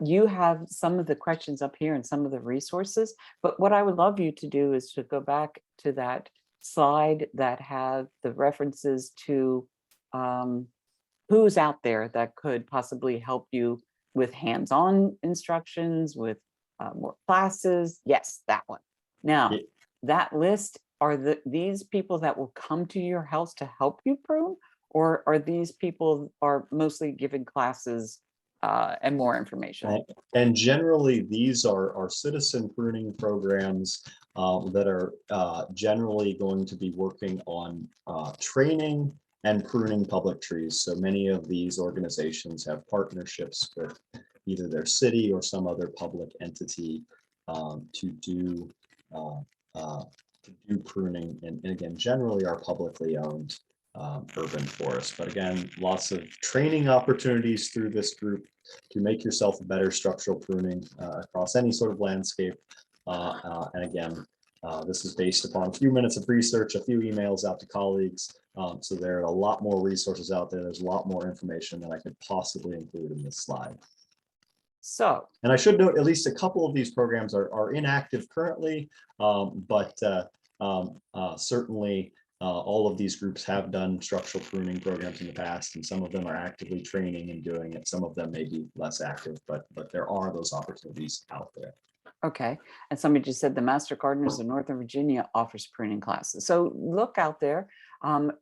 you have some of the questions up here and some of the resources, but what I would love you to do is to go back to that slide that have the references to who's out there that could possibly help you with hands-on instructions, with more classes. Yes, that one. Now, Yeah. that list, are these people that will come to your house to help you prune, or are these people are mostly giving classes and more information? And generally, these are citizen pruning programs that are generally going to be working on training and pruning public trees. So many of these organizations have partnerships with either their city or some other public entity to do pruning, and again, generally are publicly owned urban forests. But again, lots of training opportunities through this group to make yourself a better structural pruning across any sort of landscape. And again, this is based upon a few minutes of research, a few emails out to colleagues. So there are a lot more resources out there. There's a lot more information that I could possibly include in this slide. So, and I should note, at least a couple of these programs are inactive currently, but certainly all of these groups have done structural pruning programs in the past, and some of them are actively training and doing it. Some of them may be less active, but there are those opportunities out there. okay, and somebody just said the Master Gardeners of Northern Virginia offers pruning classes. So look out there,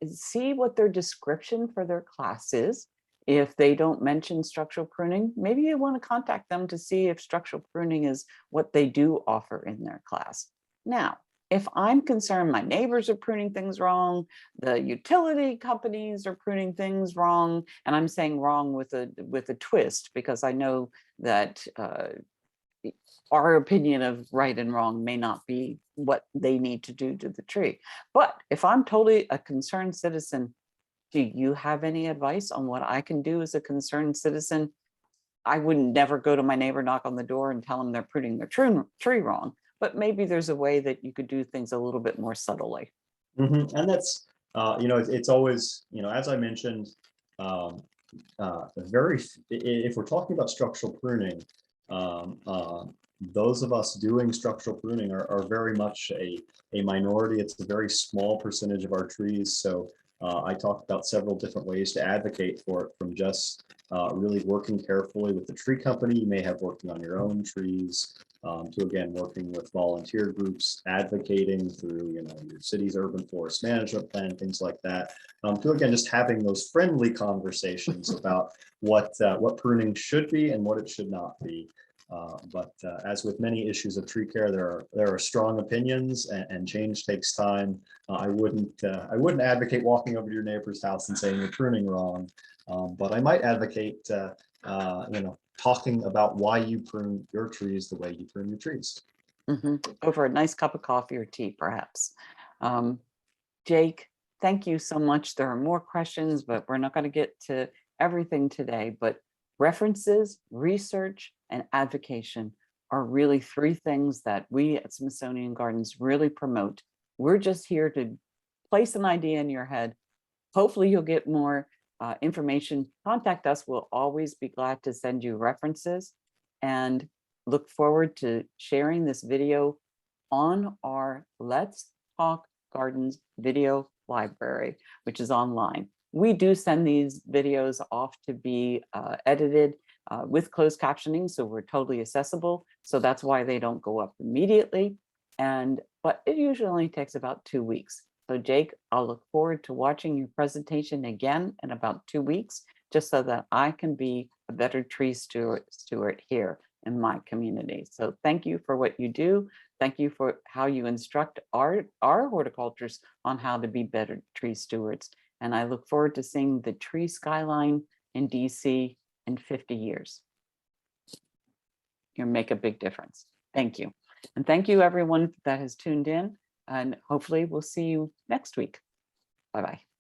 see what their description for their class is. If they don't mention structural pruning, maybe you want to contact them to see if structural pruning is what they do offer in their class. Now, if I'm concerned my neighbors are pruning things wrong, the utility companies are pruning things wrong, and I'm saying wrong with a twist, because I know that our opinion of right and wrong may not be what they need to do to the tree. But if I'm totally a concerned citizen, do you have any advice on what I can do as a concerned citizen? I wouldn't never go to my neighbor, knock on the door and tell them they're pruning their tree wrong, but maybe there's a way that you could do things a little bit more subtly. And that's, it's always, as I mentioned, if we're talking about structural pruning, those of us doing structural pruning are very much a minority. It's a very small percentage of our trees. So I talked about several different ways to advocate for it, from just really working carefully with the tree company you may have working on your own trees, to again working with volunteer groups, advocating through your city's urban forest management plan, things like that, to again just having those friendly conversations about what pruning should be and what it should not be. But as with many issues of tree care, there are strong opinions, and change takes time. I wouldn't advocate walking over to your neighbor's house and saying you're pruning wrong, but I might advocate talking about why you prune your trees the way you prune your trees. Over a nice cup of coffee or tea, perhaps. Jake, thank you so much. There are more questions, but we're not going to get to everything today. But references, research, and advocation are really three things that we at Smithsonian Gardens really promote. We're just here to place an idea in your head. Hopefully you'll get more information, contact us. We'll always be glad to send you references and look forward to sharing this video on our Let's Talk Gardens video library, which is online. We do send these videos off to be edited with closed captioning, so we're totally accessible. So that's why they don't go up immediately. But it usually only takes about 2 weeks. So Jake, I'll look forward to watching your presentation again in about 2 weeks, just so that I can be a better tree steward here in my community. So thank you for what you do. Thank you for how you instruct our horticulturists on how to be better tree stewards. And I look forward to seeing the tree skyline in DC in 50 years. You'll make a big difference. Thank you. And thank you everyone that has tuned in, and hopefully we'll see you next week. Bye-bye.